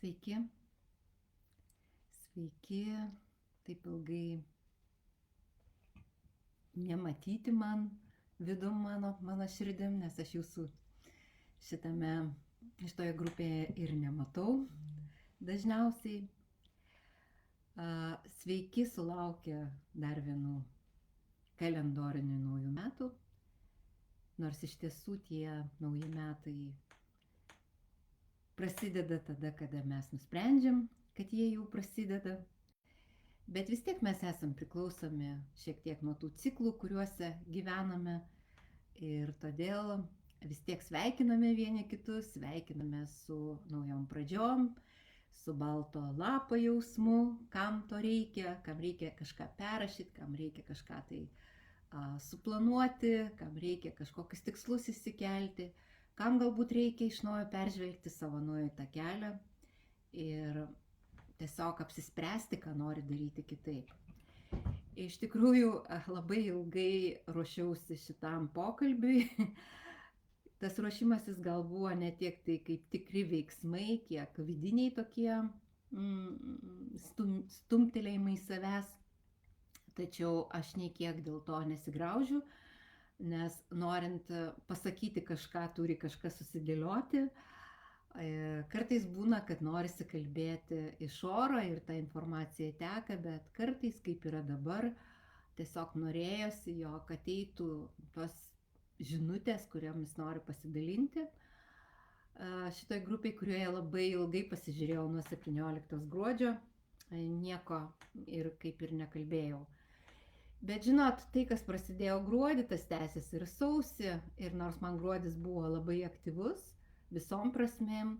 Sveiki. Sveiki. Taip ilgai nematyti man vidum mano širdim, nes aš jūsų šitoje grupėje ir nematau dažniausiai. Sveiki sulaukę dar vienų kalendorinių naujų metų, nors iš tiesų tie nauji metai prasideda tada, kada mes nusprendžiam, kad jie jau prasideda. Bet vis tiek mes esam priklausomi šiek tiek nuo tų ciklų, kuriuose gyvename. Ir todėl vis tiek sveikiname vieni kitus, sveikiname su naujom pradžiom, su balto lapo jausmu, kam to reikia, kam reikia kažką perrašyti, kam reikia kažką tai suplanuoti, kam reikia kažkokius tikslus įsikelti, kam galbūt reikia iš naujo peržvelgti savo nueitą kelią ir tiesiog apsispręsti, ką nori daryti kitaip. Iš tikrųjų, labai ilgai ruošiausi šitam pokalbiui. Tas ruošimasis gal buvo ne tiek tai kaip tikri veiksmai, kiek vidiniai tokie stumtelėjimai savęs. Tačiau aš nei kiek dėl to nesigraužiu, nes norint pasakyti kažką, turi kažkas susidėlioti. Kartais būna, kad norisi kalbėti iš oro ir ta informacija teka, bet kartais, kaip yra dabar, tiesiog norėjosi, jog ateitų tos žinutės, kuriomis noriu pasidalinti. Šitoj grupiai, kurioje labai ilgai pasižiūrėjau nuo 17 gruodžio, nieko ir kaip ir nekalbėjau. Bet žinot, tai, kas prasidėjo gruodį, tas tęsiasi ir sausį, ir nors man gruodis buvo labai aktyvus, visom prasmėm,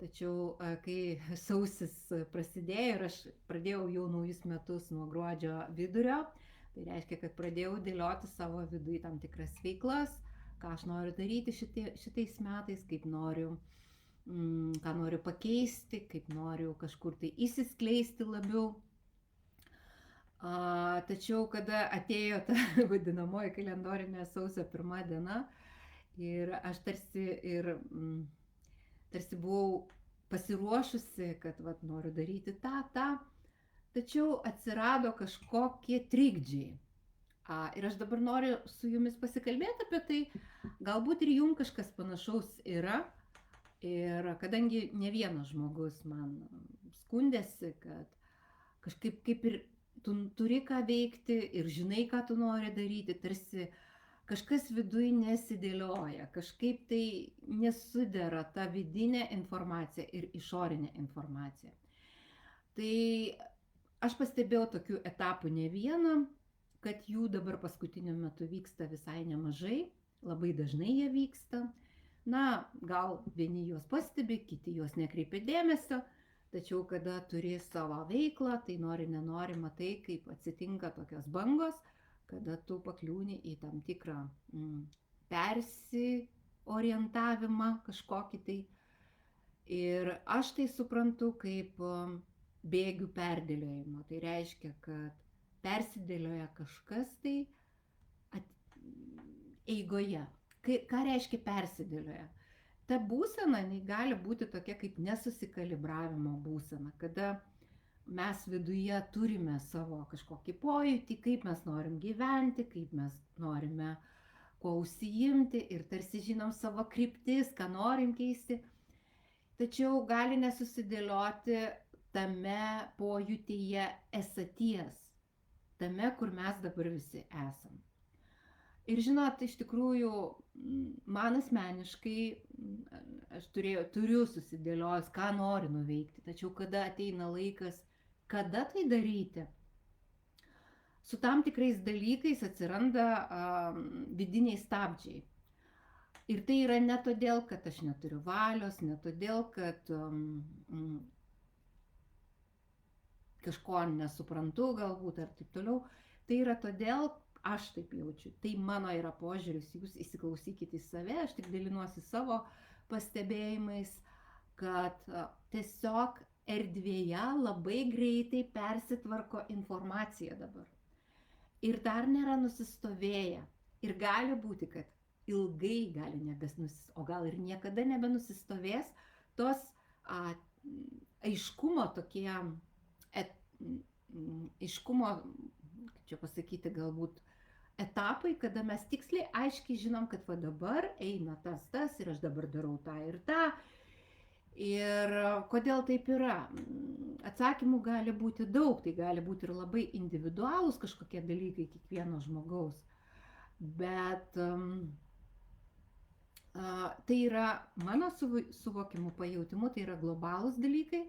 tačiau kai sausis prasidėjo ir aš pradėjau jau naujus metus nuo gruodžio vidurio, tai reiškia, kad pradėjau dėlioti savo viduje tam tikras veiklas, ką aš noriu daryti šitais metais, kaip noriu, ką noriu pakeisti, kaip noriu kažkur tai įsiskleisti labiau. Tačiau kada atėjo ta vadinamoji kalendorinė sausio 1 diena, ir aš tarsi buvau pasiruošusi, kad noriu daryti tą, tačiau atsirado kažkokie trikdžiai. Ir aš dabar noriu su jumis pasikalbėti apie tai, galbūt ir jums kažkas panašaus yra. Ir kadangi ne vienas žmogus man skundėsi, kad kažkaip kaip ir tu turi ką veikti ir žinai, ką tu nori daryti, tarsi kažkas viduj nesidėlioja, kažkaip tai nesudera ta vidinė informacija ir išorinė informacija. Tai aš pastebėjau tokių etapų ne vieną, kad jų dabar paskutiniu metu vyksta visai nemažai, labai dažnai jie vyksta. Na, gal vieni juos pastebi, kiti juos nekreipia dėmesio, tačiau kada turi savo veiklą, tai nenori matai, kaip atsitinka tokios bangos, kada tu pakliūni į tam tikrą persiorientavimą kažkokį tai. Ir aš tai suprantu kaip bėgių perdėliojimą. Tai reiškia, kad persidėlioja kažkas tai eigoje. Ką reiškia persidėlioja? Ta būsena gali būti tokia kaip nesusikalibravimo būsena, kada mes viduje turime savo kažkokį pojūtį, kaip mes norim gyventi, kaip mes norime kuo užsiimti ir tarsi žinom savo kryptis, ką norim keisti. Tačiau gali nesusidėlioti tame pojūtyje esaties, tame, kur mes dabar visi esam. Ir žinot, iš tikrųjų, man asmeniškai, aš turiu susidėliojęs, ką noriu nuveikti, tačiau kada ateina laikas, kada tai daryti, su tam tikrais dalykais atsiranda vidiniai stabdžiai. Ir tai yra ne todėl, kad aš neturiu valios, ne todėl, kad kažko nesuprantu galbūt ar taip toliau. Tai yra todėl, aš taip jaučiu, tai mano yra požiūris, jūs įsiklausykite į save, aš tik dalinuosi savo pastebėjimais, kad tiesiog erdvėje labai greitai persitvarko informacija dabar. Ir dar nėra nusistovėję. Ir gali būti, kad ilgai gali o gal ir niekada nebenusistovės tos aiškumo tokie, et, aiškumo, kaip čia pasakyti, galbūt etapai, kada mes tiksliai aiškiai žinom, kad va dabar eina tas ir aš dabar darau tą ir tą. Ir kodėl taip yra? Atsakymų gali būti daug, tai gali būti ir labai individualūs kažkokie dalykai kiekvieno žmogaus. Bet tai yra mano suvokimu, pajautimu, tai yra globalūs dalykai,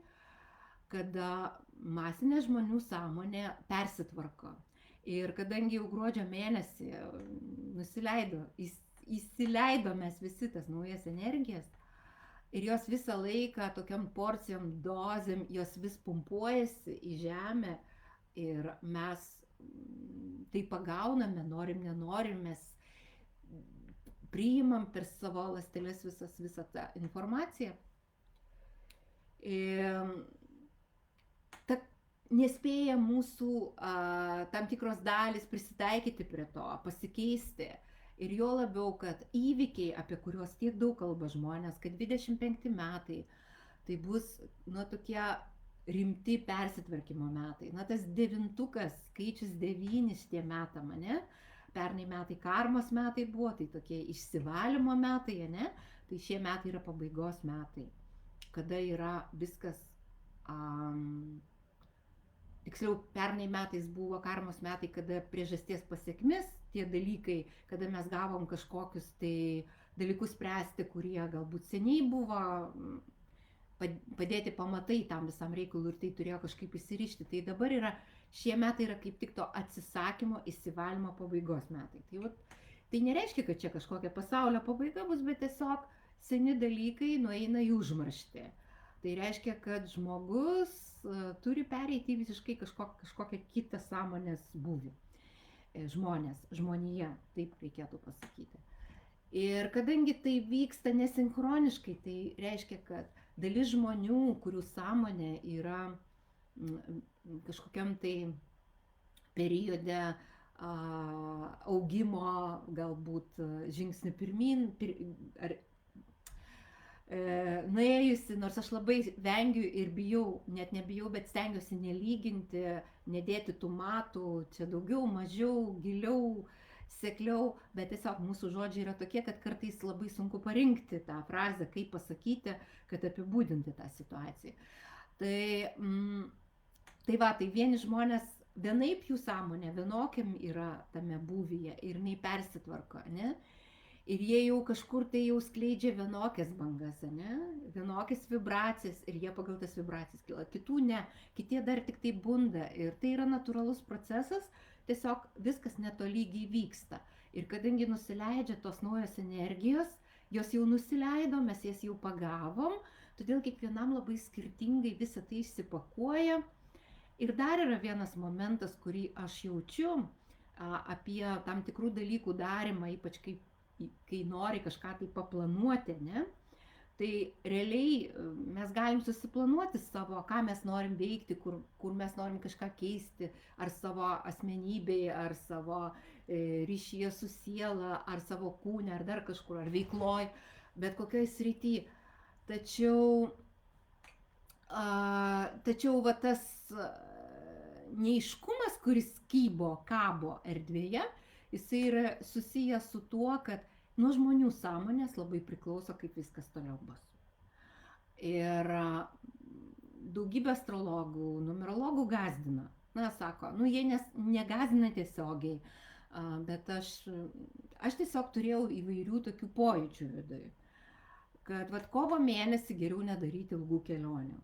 kada masinė žmonių sąmonė persitvarko. Ir kadangi jau gruodžio mėnesį įsileido mes visi tas naujas energijas, ir jos visą laiką tokiam porcijom, dozėm, jos vis pumpuojasi į žemę ir mes tai pagauname, norim, nenorim, mes priimam per savo ląsteles visą tą informaciją. Nespėja mūsų tam tikros dalys prisitaikyti prie to, pasikeisti. Ir jo labiau, kad įvykiai, apie kuriuos tiek daug kalba žmonės, kad 25 metai, tai bus tokie rimti persitvarkymo metai. Tas 9, skaičius 9 šitie metam, ne? Pernai metai karmos metai buvo, tai tokie išsivalymo metai, ne? Tai šie metai yra pabaigos metai, kada yra viskas, tiksliau, pernai metais buvo karmos metai, kada priežasties pasekmės, tie dalykai, kada mes gavom kažkokius tai dalykus spręsti, kurie galbūt seniai buvo padėti pamatai tam visam reikalui ir tai turėjo kažkaip įsirišti. Tai dabar šie metai yra kaip tik to atsisakymo, įsivalymo pabaigos metai. Tai nereiškia, kad čia kažkokia pasaulio pabaiga bus, bet tiesiog seni dalykai nueina į užmarštį. Tai reiškia, kad žmogus turi pereiti visiškai kažkokią kitą sąmonės būvį. Žmonija, taip reikėtų pasakyti. Ir kadangi tai vyksta nesinchroniškai, tai reiškia, kad dalis žmonių, kurių sąmonė yra kažkokiam tai periode augimo, galbūt žingsnių pirmin, nuėjusi, nors aš labai vengiu ir bijau, net nebijau, bet stengiuosi nelyginti, nedėti tų matų, čia daugiau, mažiau, giliau, sekliau, bet tiesiog mūsų žodžiai yra tokie, kad kartais labai sunku parinkti tą frazę, kaip pasakyti, kad apibūdinti tą situaciją. Tai vieni žmonės, vienaip jų sąmonė, vienokiam yra tame būvyje ir jinai persitvarko, ne? Ir jie jau kažkur tai jau skleidžia vienokias bangas, ne? Vienokias vibracijas ir jie pagal tas vibracijas kyla. Kitų ne, kitie dar tik tai bunda ir tai yra natūralus procesas, tiesiog viskas netolygiai vyksta. Ir kadangi nusileidžia tos naujos energijos, jos jau nusileido, mes jas jau pagavom, todėl kiekvienam labai skirtingai visą tai išsipakuoja. Ir dar yra vienas momentas, kurį aš jaučiu apie tam tikrų dalykų darymą, ypač kai nori kažką tai paplanuoti, ne? Tai realiai mes galim susiplanuoti savo, ką mes norim veikti, kur mes norim kažką keisti, ar savo asmenybėje, ar savo ryšyje su siela, ar savo kūne, ar dar kažkur, ar veikloj, bet kokioj srity. Tačiau va tas neaiškumas, kuris kabo erdvėje, jisai yra susijęs su tuo, kad nuo žmonių sąmonės labai priklauso, kaip viskas toliau bus. Ir daugybė astrologų, numerologų gazdina. Sako, jie negazina tiesiogiai, bet aš tiesiog turėjau įvairių tokių pojūčių vidui. Kad kovo mėnesį geriau nedaryti ilgų kelionių.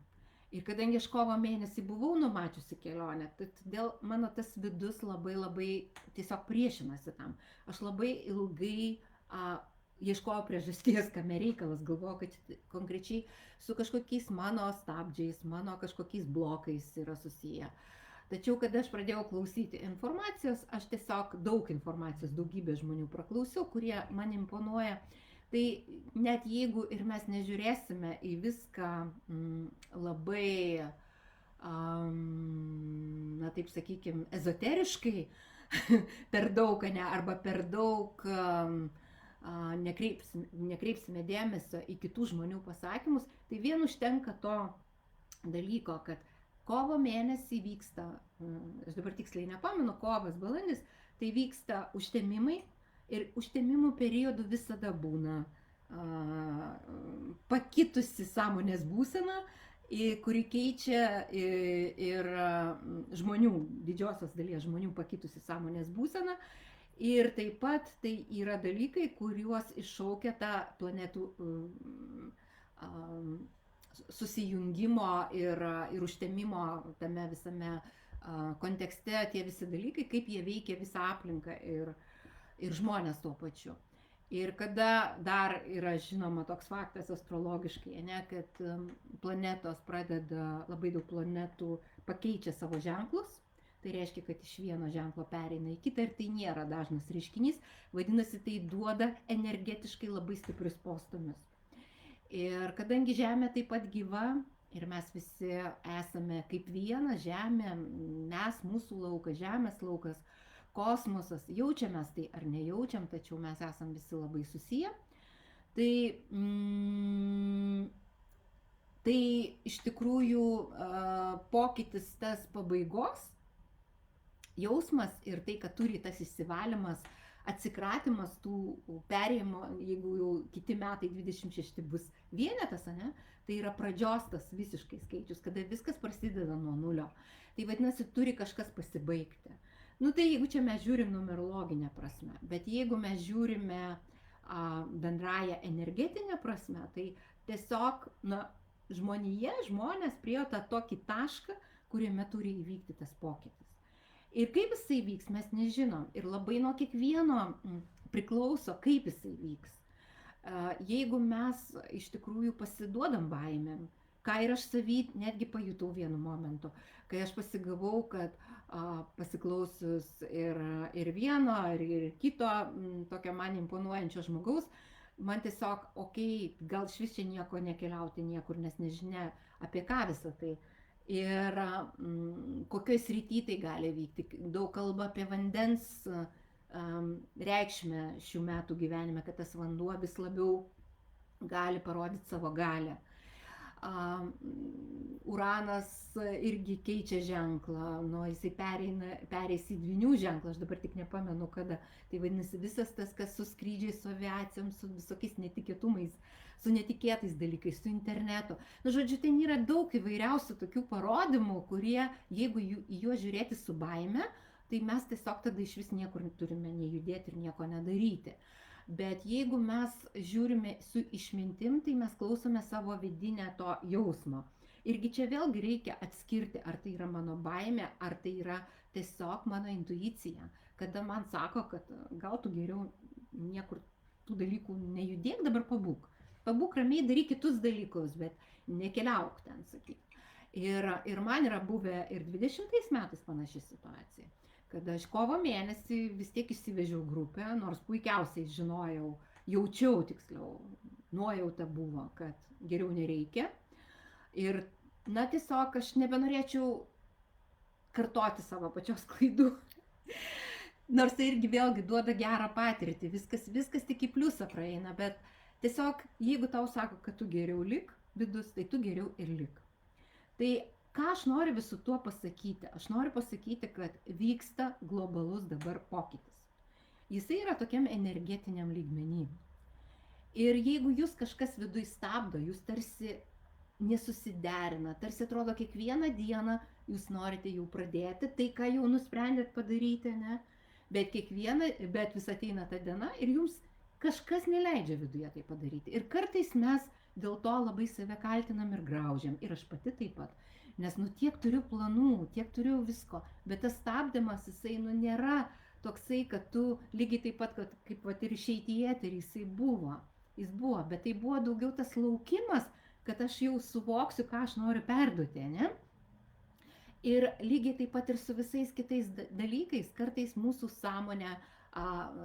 Ir kadangi aš kovo mėnesį buvau numačiusi kelionę, tai todėl mano tas vidus labai tiesiog priešinasi tam. Aš labai ilgai ieškojau priežasties, kame reikalas, galvojau, kad konkrečiai su kažkokiais mano stabdžiais, mano kažkokiais blokais yra susiję. Tačiau, kada aš pradėjau klausyti informacijos, aš tiesiog daug informacijos, daugybė žmonių praklausiau, kurie man imponuoja. Tai net jeigu ir mes nežiūrėsime į viską labai, taip sakykime, ezoteriškai per daug, arba per daug nekreipsime dėmesio į kitų žmonių pasakymus, tai vien užtenka to dalyko, kad kovo mėnesį vyksta, aš dabar tiksliai nepamenu, kovas, balandis, tai vyksta užtemimai ir užtemimų periodų visada būna pakitusi sąmonės būsena, kuri keičia ir žmonių, didžiosios dalies žmonių pakitusi sąmonės būsena. Ir taip pat tai yra dalykai, kuriuos iššaukia tą planetų susijungimo ir užtemimo tame visame kontekste, tie visi dalykai, kaip jie veikia visą aplinką ir žmonės tuo pačiu. Ir kada dar yra žinoma toks faktas astrologiškai, ne, kad planetos pradeda, labai daug planetų pakeičia savo ženklus, tai reiškia, kad iš vieno ženklo pereina į kitą ir tai nėra dažnas reiškinys, vadinasi, tai duoda energetiškai labai stiprius postūmius. Ir kadangi Žemė taip pat gyva ir mes visi esame kaip viena Žemė, mes, mūsų laukas, Žemės laukas, kosmosas, jaučiamės tai ar nejaučiam, tačiau mes esam visi labai susiję, tai iš tikrųjų pokytis tas pabaigos jausmas ir tai, kad turi tas įsivalymas, atsikratimas tų perėjimo, jeigu jau kiti metai 26 bus vienetas, ne, tai yra pradžios tas visiškai skaičius, kada viskas prasideda nuo nulio. Tai vadinasi, turi kažkas pasibaigti. Nu tai jeigu čia mes žiūrim numerologinę prasme, bet jeigu mes žiūrime bendrają energetinę prasme, tai tiesiog žmonės priėjo tą tokį tašką, kuriame turi įvykti tas pokytis. Ir kaip jisai vyks, mes nežinom. Ir labai nuo kiekvieno priklauso, kaip jisai vyks. Jeigu mes iš tikrųjų pasiduodam baimėm, ką ir aš savy netgi pajutau vienu momentu, kai aš pasigavau, kad pasiklausius ir vieno, ir kito tokio man imponuojančio žmogaus, man tiesiog, gal švis čia nieko nekeliauti niekur, nes nežinia apie ką visą tai. Ir kokioj srity tai gali vykti. Daug kalba apie vandens reikšmę šių metų gyvenime, kad tas vanduo vis labiau gali parodyti savo galią. Uranas irgi keičia ženklą, jisai pereis į dvynių ženklą, aš dabar tik nepamenu kada. Tai vadinasi, visas tas, kas su skrydžiais, su aviacijom, su visokiais netikėtumais, su netikėtais dalykais, su internetu. Žodžiu, ten yra daug įvairiausių tokių parodymų, kurie, jeigu į juos žiūrėti su baime, tai mes tiesiog tada iš vis niekur turime nejudėti ir nieko nedaryti. Bet jeigu mes žiūrime su išmintim, tai mes klausome savo vidinę to jausmo. Irgi čia vėlgi reikia atskirti, ar tai yra mano baimė, ar tai yra tiesiog mano intuicija. Kada man sako, kad gal tu geriau niekur tų dalykų nejudėk, dabar pabūk. Pabūk ramiai, daryk kitus dalykus, bet nekeliauk ten, sakyk. Ir man yra buvę ir 20 metais panaši situacija, kad aš kovo mėnesį vis tiek išsivežiau grupę, nors puikiausiai žinojau, jaučiau tiksliau, nuojauta buvo, kad geriau nereikia. Ir, tiesiog aš nebenorėčiau kartoti savo pačios klaidų. Nors tai irgi vėlgi duoda gerą patirtį, viskas tik į pliusą praeina, bet tiesiog, jeigu tau sako, kad tu geriau lik vidus, tai tu geriau ir lik. Tai ką aš noriu visų tuo pasakyti? Aš noriu pasakyti, kad vyksta globalus dabar pokytis. Jisai yra tokiam energetiniam lygmenį. Ir jeigu jūs kažkas viduj stabdo, jūs tarsi nesusiderina, tarsi atrodo kiekvieną dieną jūs norite jau pradėti tai, ką jau nusprendėt padaryti, ne? Bet vis ateina ta diena ir jums kažkas neleidžia viduje tai padaryti. Ir kartais mes dėl to labai save kaltinam ir graužiam. Ir aš pati taip pat. Nes tiek turiu planų, tiek turiu visko. Bet tas stabdymas, jisai nėra toksai, kad tu lygiai taip pat, kaip ir išeiti į eterį, jisai buvo. Jis buvo, bet tai buvo daugiau tas laukimas, kad aš jau suvoksiu, ką aš noriu perduoti, ne? Ir lygiai taip pat ir su visais kitais dalykais, kartais mūsų sąmonė,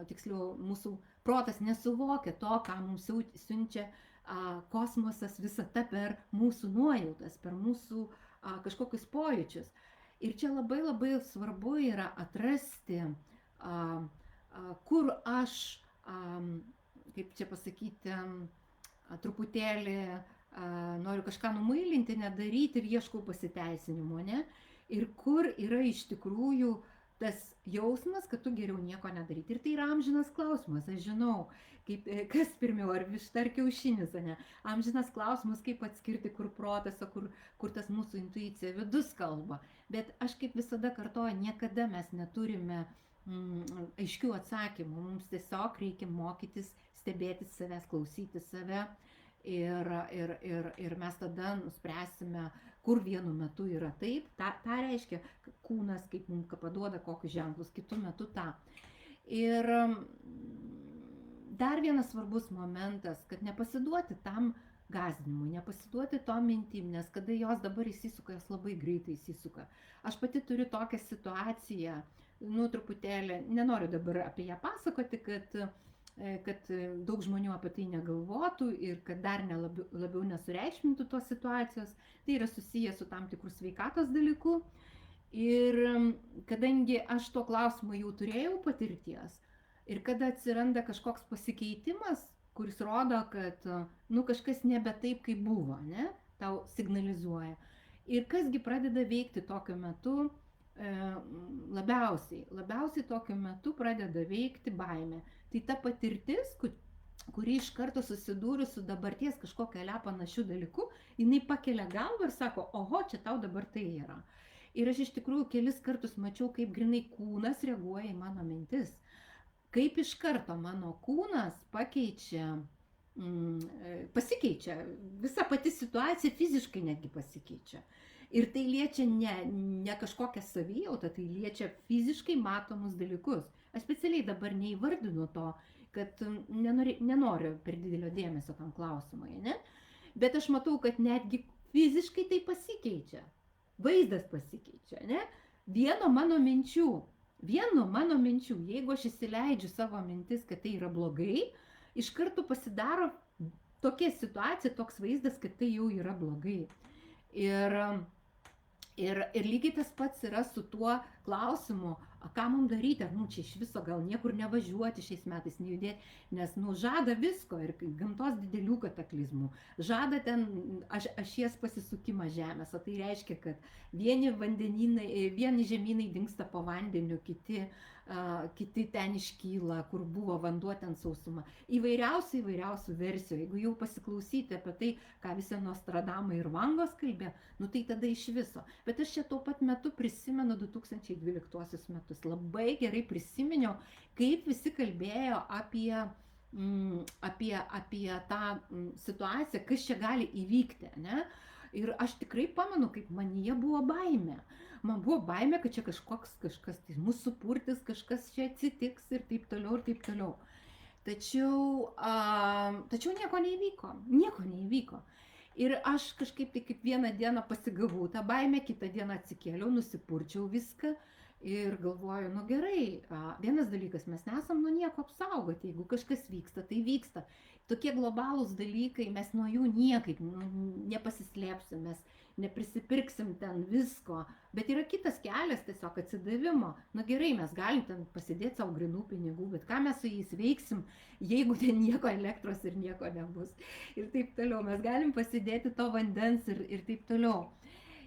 tiksliau, mūsų protas nesuvokia to, ką mums siunčia kosmosas, visata per mūsų nuojautas, per mūsų kažkokius pojūčius. Ir čia labai labai svarbu yra atrasti, kur aš, kaip čia pasakyti, truputėlį noriu kažką numailinti, nedaryti ir ieškau pasiteisinimo, ne? Ir kur yra iš tikrųjų tas jausmas, kad tu geriau nieko nedaryti. Ir tai yra amžinas klausimas, aš žinau, kaip, kas pirmiau, ar višta ar kiaušinis, ne? Amžinas klausimas, kaip atskirti, kur protas, o kur tas mūsų intuicija vidus kalba. Bet aš kaip visada kartoju, niekada mes neturime aiškių atsakymų, mums tiesiog reikia mokytis, stebėti savęs, klausyti save ir mes tada nuspręsime, kur vienu metu yra taip, tą reiškia kūnas, kaip mums paduoda kokius ženklus, kitų metų tą. Ir dar vienas svarbus momentas, kad nepasiduoti tam gąsdinimui, nepasiduoti tom mintim, nes kada jos dabar įsisuka, jos labai greitai įsisuka. Aš pati turiu tokią situaciją, truputėlį, nenoriu dabar apie ją pasakoti, kad daug žmonių apie tai negalvotų ir kad dar labiau nesureikšmintų tos situacijos. Tai yra susiję su tam tikrų sveikatos dalyku. Ir kadangi aš tuo klausimu jau turėjau patirties ir kada atsiranda kažkoks pasikeitimas, kuris rodo, kad kažkas nebe taip, kaip buvo, ne, tau signalizuoja. Ir kasgi pradeda veikti tokiu metu, labiausiai tokiu metu pradeda veikti baimė. Tai ta patirtis, kuri iš karto susidūrus su dabarties kažkokia panašių dalykų, jinai pakelia galvą ir sako, oho, čia tau dabar tai yra. Ir aš iš tikrųjų kelis kartus mačiau, kaip grinai kūnas reaguoja į mano mintis. Kaip iš karto mano kūnas pasikeičia, visa pati situacija fiziškai netgi pasikeičia. Ir tai liečia ne kažkokią savijautą, tai liečia fiziškai matomus dalykus. Aš specialiai dabar neįvardinu to, kad nenoriu per didelio dėmesio tam klausimui, ne? Bet aš matau, kad netgi fiziškai tai pasikeičia. Vaizdas pasikeičia, ne? Vieno mano minčių, jeigu aš įsileidžiu savo mintis, kad tai yra blogai, iš karto pasidaro tokia situacija, toks vaizdas, kad tai jau yra blogai. Ir lygiai tas pats yra su tuo klausimu, ką mums daryti, ar mums čia iš viso gal niekur nevažiuoti šiais metais, nejudėti, nes žada visko ir gamtos didelių kataklizmų, žada ten ašies pasisukimą žemės, o tai reiškia, kad vieni žemynai dingsta po vandeniu, kiti ten iškyla, kur buvo vanduo, ten sausuma. Įvairiausių versijų. Jeigu jau pasiklausyti apie tai, ką visi Nostradamai ir Vangos kalbė, tai tada iš viso. Bet aš čia tuo pat metu prisimenu 2012 metus. Labai gerai prisiminiau, kaip visi kalbėjo apie tą situaciją, kas čia gali įvykti, ne? Ir aš tikrai pamenu, kaip manyje buvo baimė. Man buvo baimė, kad čia kažkas tai mūsų supurtis, kažkas čia atsitiks ir taip toliau. Tačiau nieko neįvyko. Ir aš kažkaip tai kaip vieną dieną pasigavau tą baimę, kitą dieną atsikėliau, nusipurčiau viską ir galvoju, gerai, vienas dalykas, mes nesam nuo nieko apsaugoti, jeigu kažkas vyksta, tai vyksta. Tokie globalūs dalykai, mes nuo jų niekaip nepasislėpsim, mes neprisipirksim ten visko, bet yra kitas kelias tiesiog atsidavimo. Gerai, mes galim ten pasidėti savo grinų pinigų, bet ką mes su jais veiksim, jeigu ten nieko elektros ir nieko nebus. Ir taip toliau, mes galim pasidėti to vandens ir taip toliau.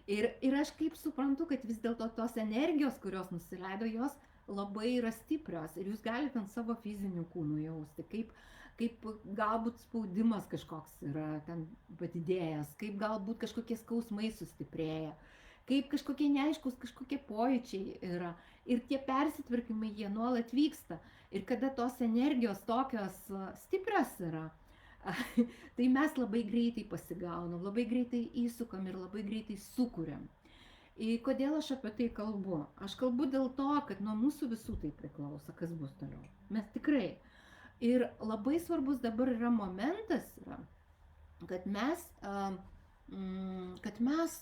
Ir aš kaip suprantu, kad vis dėlto tos energijos, kurios nusileido, jos labai yra stiprios ir jūs galite ant savo fizinių kūnų jausti, kaip galbūt spaudimas kažkoks yra ten padidėjęs, kaip galbūt kažkokie skausmai sustiprėja, kaip kažkokie neaiškus kažkokie pojūčiai yra. Ir tie persitvarkymai, jie nuolat vyksta. Ir kada tos energijos tokios stiprios yra, tai mes labai greitai pasigaunam, labai greitai įsukam ir labai greitai sukuriam. Ir kodėl aš apie tai kalbu? Aš kalbu dėl to, kad nuo mūsų visų tai priklauso, kas bus toliau. Mes tikrai. Ir labai svarbus dabar yra momentas, kad mes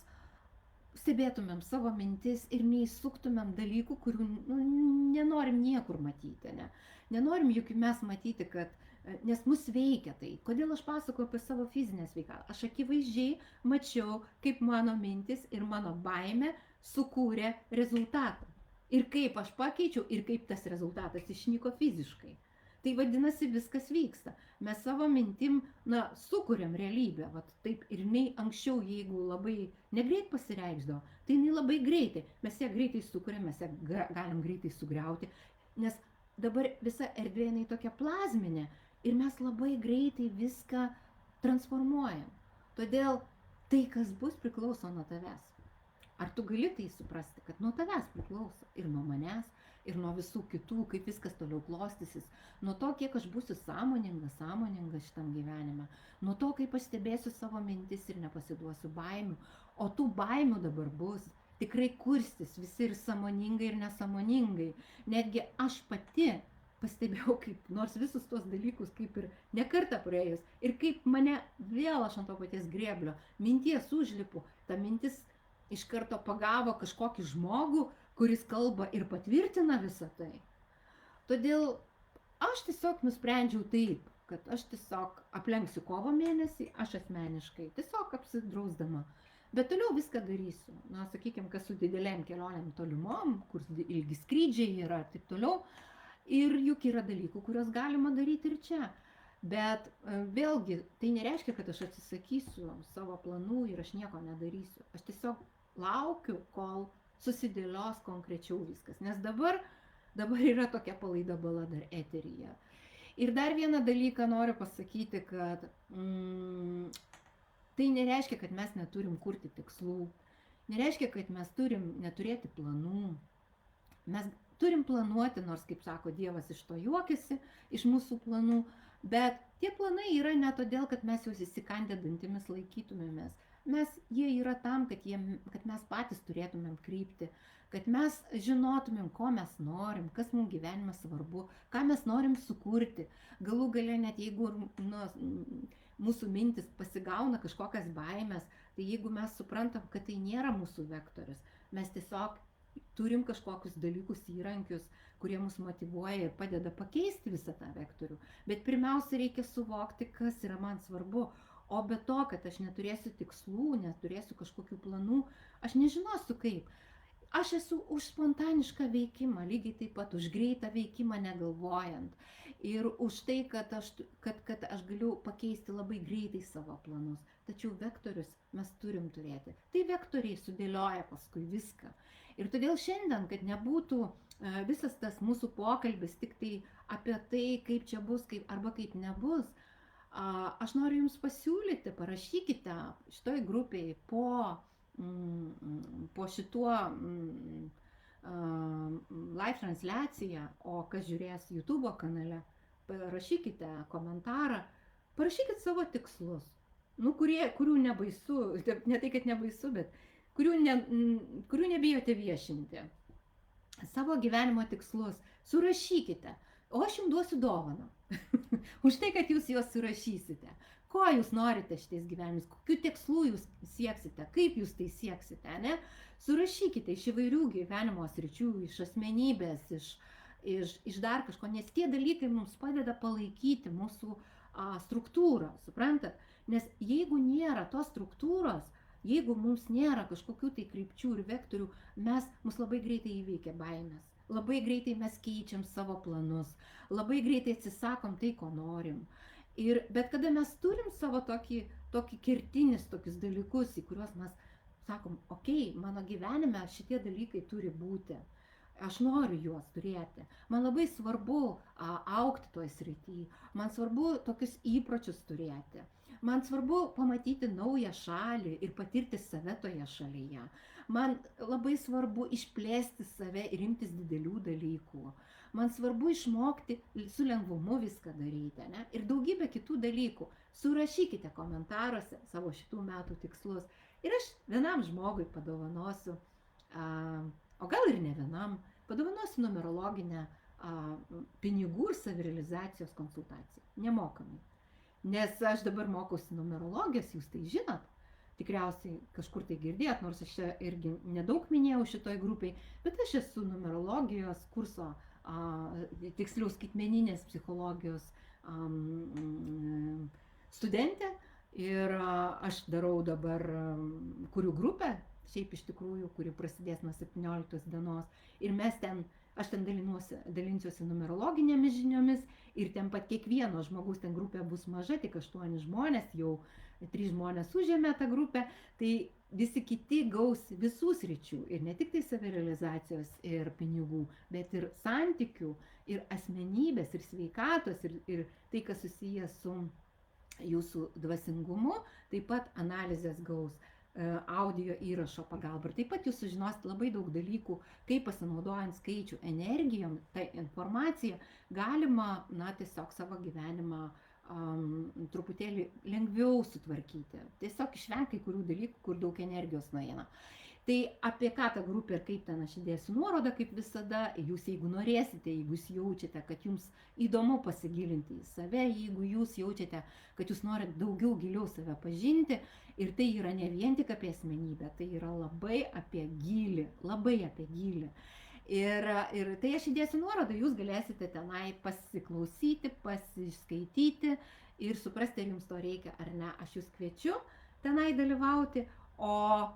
stebėtumėm savo mintis ir neįsuktumėm dalykų, kurių nenorim niekur matyti. Nenorim juk mes matyti, nes mus veikia tai. Kodėl aš pasakoju apie savo fizinę sveikatą? Aš akivaizdžiai mačiau, kaip mano mintis ir mano baimė sukūrė rezultatą. Ir kaip aš pakeičiau ir kaip tas rezultatas išnyko fiziškai. Tai vadinasi, viskas vyksta. Mes savo mintim, sukuriam realybę. Vat taip ir jinai anksčiau, jeigu labai negreit pasireikšdavo, tai jinai labai greitai. Mes ją greitai sukuriam, mes ją galim greitai sugriauti, nes dabar visa erdvė jinai tokia plazminė ir mes labai greitai viską transformuojam. Todėl tai, kas bus, priklauso nuo tavęs. Ar tu gali tai suprasti, kad nuo tavęs priklauso ir nuo manęs, ir nuo visų kitų, kaip viskas toliau klostysis, nuo to, kiek aš būsiu sąmoninga šitam gyvenime, nuo to, kaip aš stebėsiu savo mintis ir nepasiduosiu baimių, o tų baimių dabar bus, tikrai kurstis visi ir sąmoningai, ir nesąmoningai, netgi aš pati pastebėjau, kaip nors visus tos dalykus, kaip ir nekartą praėjus, ir kaip mane vėl aš ant to paties grėblio, minties užlipu, ta mintis iš karto pagavo kažkokį žmogų, kuris kalba ir patvirtina visą tai. Todėl aš tiesiog nusprendžiau taip, kad aš tiesiog aplenksiu kovo mėnesį, aš asmeniškai, tiesiog apsidrausdama. Bet toliau viską darysiu. Sakykime, kas su didelėm kelionėm tolimom, kur ilgi skrydžiai yra ir taip toliau. Ir juk yra dalykų, kuriuos galima daryti ir čia. Bet vėlgi, tai nereiškia, kad aš atsisakysiu savo planų ir aš nieko nedarysiu. Aš tiesiog laukiu, kol susidėlios konkrečiau viskas. Nes dabar yra tokia palaida bala dar eteryje. Ir dar vieną dalyką noriu pasakyti, kad tai nereiškia, kad mes neturim kurti tikslų. Nereiškia, kad mes turim neturėti planų. Mes turim planuoti, nors, kaip sako Dievas, iš to juokiasi, iš mūsų planų. Bet tie planai yra ne todėl, kad mes juos įsikandę dantimis laikytumėmės. Jie yra tam, kad mes patys turėtumėm kryptį, kad mes žinotumėm, ko mes norim, kas mums gyvenime svarbu, ką mes norim sukurti. Galų gale net jeigu mūsų mintis pasigauna kažkokias baimės, tai jeigu mes suprantam, kad tai nėra mūsų vektorius, mes tiesiog turim kažkokius dalykus, įrankius, kurie mus motyvuoja ir padeda pakeisti visą tą vektorių. Bet pirmiausia, reikia suvokti, kas yra man svarbu. O be to, kad aš neturėsiu tikslų, neturėsiu kažkokių planų, aš nežinosiu kaip. Aš esu už spontanišką veikimą, lygiai taip pat už greitą veikimą negalvojant. Ir už tai, kad aš galiu pakeisti labai greitai savo planus. Tačiau vektorius mes turim turėti. Tai vektoriai sudėlioja paskui viską. Ir todėl šiandien, kad nebūtų visas tas mūsų pokalbis tik tai apie tai, kaip čia bus, arba kaip nebus, aš noriu Jums pasiūlyti, parašykite šitoj grupiai po šituo live transliaciją, o kas žiūrės YouTube kanale, parašykite komentarą, parašykite savo tikslus, kurių nebaisu, ne tai, kad nebaisu, bet kurių nebijote viešinti. Savo gyvenimo tikslus surašykite, o aš Jums duosiu dovaną. Už tai, kad Jūs juos surašysite. Ko Jūs norite šitais gyvenimis, kokių tikslų Jūs sieksite, kaip Jūs tai sieksite, ne? Surašykite iš įvairių gyvenimo sričių, iš asmenybės, iš dar kažko, nes tie dalykai mums padeda palaikyti mūsų struktūrą, suprantat? Nes jeigu nėra tos struktūros, jeigu mums nėra kažkokių tai krypčių ir vektorių, mus labai greitai įveikia baimės. Labai greitai mes keičiam savo planus, labai greitai atsisakom tai, ko norim. Bet kada mes turim savo tokį kertinis tokius dalykus, į kuriuos mes sakom, okei, mano gyvenime šitie dalykai turi būti, aš noriu juos turėti, man labai svarbu augti toj srity, man svarbu tokius įpročius turėti, man svarbu pamatyti naują šalį ir patirti save toje šalyje. Man labai svarbu išplėsti save ir imtis didelių dalykų. Man svarbu išmokti su lengvumu viską daryti, ne? Ir daugybę kitų dalykų. Surašykite komentaruose savo šitų metų tikslus. Ir aš vienam žmogui padovanosiu, o gal ir ne vienam, padovanosiu numerologinę pinigų ir savirealizacijos konsultaciją. Nemokamai. Nes aš dabar mokausi numerologijos, jūs tai žinot. Tikriausiai kažkur tai girdėt, nors aš čia irgi nedaug minėjau šitoj grupiai, bet aš esu numerologijos kurso, tiksliau skaitmeninės psichologijos studentė ir aš darau dabar, kuriu grupę, šiaip iš tikrųjų, kuri prasidės nuo 17 dienos ir mes ten aš ten dalinsiuosi numerologinėmis žiniomis ir ten pat kiekvieno žmogaus, ten grupė bus maža, tik 8 žmonės, jau 3 žmonės užėmė tą grupę, tai visi kiti gaus visų sričių ir ne tik tai savirealizacijos ir pinigų, bet ir santykių, ir asmenybės, ir sveikatos, ir tai, kas susijęs su jūsų dvasingumu, taip pat analizės gaus audio įrašo pagalba. Ir taip pat jūs sužinosit labai daug dalykų, kaip pasinaudojant skaičių energijom, tą informaciją galima, tiesiog savo gyvenimą truputėlį lengviau sutvarkyti. Tiesiog išvengti kai kurių dalykų, kur daug energijos nueina. Tai apie ką ta grupė ir kaip ten aš įdėsiu nuorodą, kaip visada, jūs jeigu norėsite, jeigu jūs jaučiate, kad jums įdomu pasigilinti į save, jeigu jūs jaučiate, kad jūs norite daugiau giliau save pažinti, ir tai yra ne vien tik apie asmenybę, tai yra labai apie gylį, labai apie gylį. Ir tai aš įdėsiu nuorodą, jūs galėsite tenai pasiklausyti, pasiskaityti ir suprasti, ar jums to reikia ar ne. Aš jūs kviečiu tenai dalyvauti, o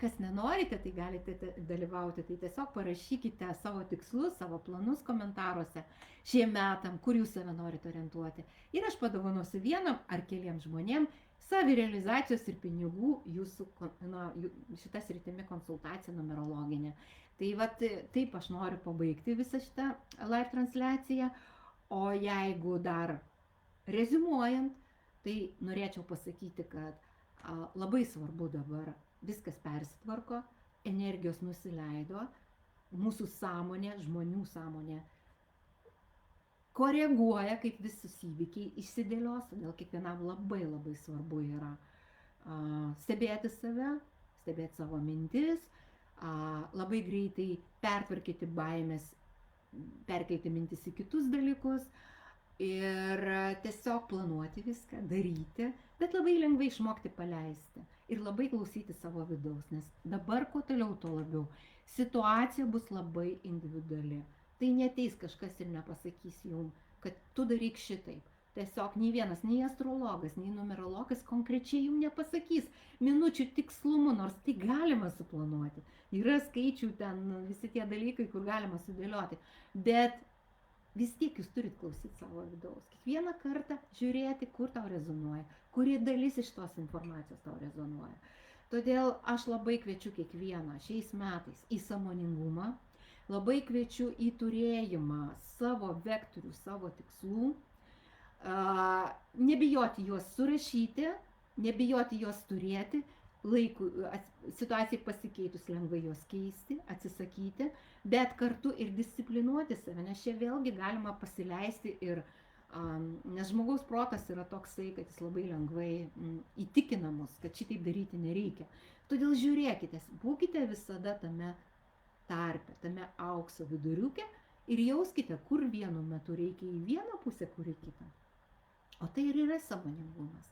kas nenorite, tai galite dalyvauti, tai tiesiog parašykite savo tikslus, savo planus komentaruose šiem metam, kur jūs save norite orientuoti. Ir aš padovanosiu vienam ar keliems žmonėm savirealizacijos ir pinigų jūsų šitą sritimi konsultaciją numerologinę. Tai taip aš noriu pabaigti visą šitą live transliaciją, o jeigu dar reziumuojant, tai norėčiau pasakyti, kad labai svarbu dabar viskas persitvarko, energijos nusileido, mūsų sąmonė, žmonių sąmonė koreguoja, kaip visus įvykiai išsidėlios, todėl kiekvienam labai labai svarbu yra stebėti save, stebėti savo mintis, labai greitai pertvarkyti baimės, perkelti mintis į kitus dalykus ir tiesiog planuoti viską, daryti, bet labai lengvai išmokti paleisti ir labai klausyti savo vidaus, nes dabar kuo toliau, tuo labiau situacija bus labai individuali. Tai neteis kažkas ir nepasakys jums, kad tu daryk šitaip. Tiesiog nei vienas, nei astrologas, nei numerologas konkrečiai jums nepasakys minučių tikslumu, nors tai galima suplanuoti. Yra skaičių ten, visi tie dalykai, kur galima sudėlioti. Bet vis tiek jūs turit klausyti savo vidaus. Kiekvieną kartą žiūrėti, kur tau rezonuoja, kuri dalis iš tos informacijos tau rezonuoja. Todėl aš labai kviečiu kiekvieną šiais metais į sąmoningumą, labai kviečiu į turėjimą savo vektorių, savo tikslų, nebijoti juos surašyti, nebijoti juos turėti, situacijai pasikeitus lengvai juos keisti, atsisakyti, bet kartu ir disciplinuoti save, nes čia vėlgi galima pasileisti nes žmogaus protas yra toksai, kad jis labai lengvai įtikina mus, kad šitaip daryti nereikia. Todėl žiūrėkite, būkite visada tame tarpe, tame aukso viduriuke ir jauskite, kur vienu metu reikia į vieną pusę, kur į kitą. O tai ir yra sąmoningumas.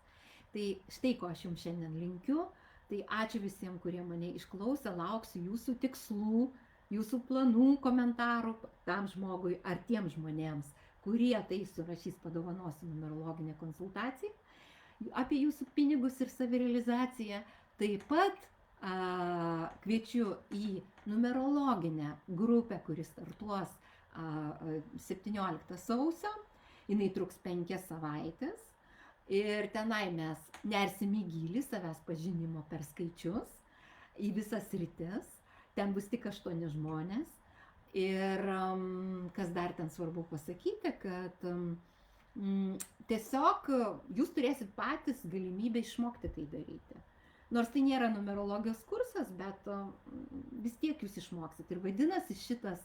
Tai štai ko aš jums šiandien linkiu. Tai ačiū visiems, kurie mane išklausė, lauksiu jūsų tikslų, jūsų planų, komentarų tam žmogui ar tiem žmonėms, kurie tai surašys, padovanosiu numerologinę konsultaciją apie jūsų pinigus ir savirealizaciją. Taip pat kviečiu į numerologinę grupę, kuri startuos 17 sausio. Jinai truks 5 savaitės ir tenai mes nersim į gylį savęs pažinimo per skaičius, į visas sritis. Ten bus tik 8 žmonės. Ir kas dar ten svarbu pasakyti, kad tiesiog jūs turėsit patys galimybę išmokti tai daryti. Nors tai nėra numerologijos kursas, bet vis tiek jūs išmoksit. Ir vadinasi šita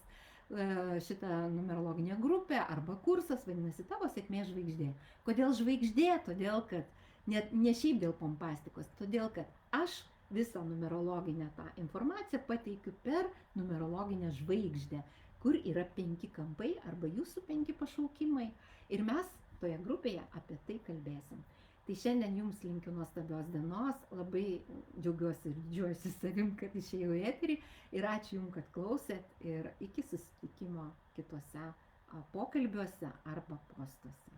numerologinė grupė arba kursas vadinasi tavo sėkmės žvaigždė. Kodėl žvaigždė? Todėl, kad ne šiaip dėl pompastikos, todėl, kad aš visą numerologinę tą informaciją pateikiu per numerologinę žvaigždę, kur yra 5 kampai arba jūsų 5 pašaukimai. Ir mes toje grupėje apie tai kalbėsim. Tai šiandien jums linkiu nuostabios dienos, labai džiaugiuosi ir didžiuojuosi savim, kad išėjau į eterį ir ačiū jums, kad klausėt ir iki susitikimo kituose pokalbiuose arba postuose.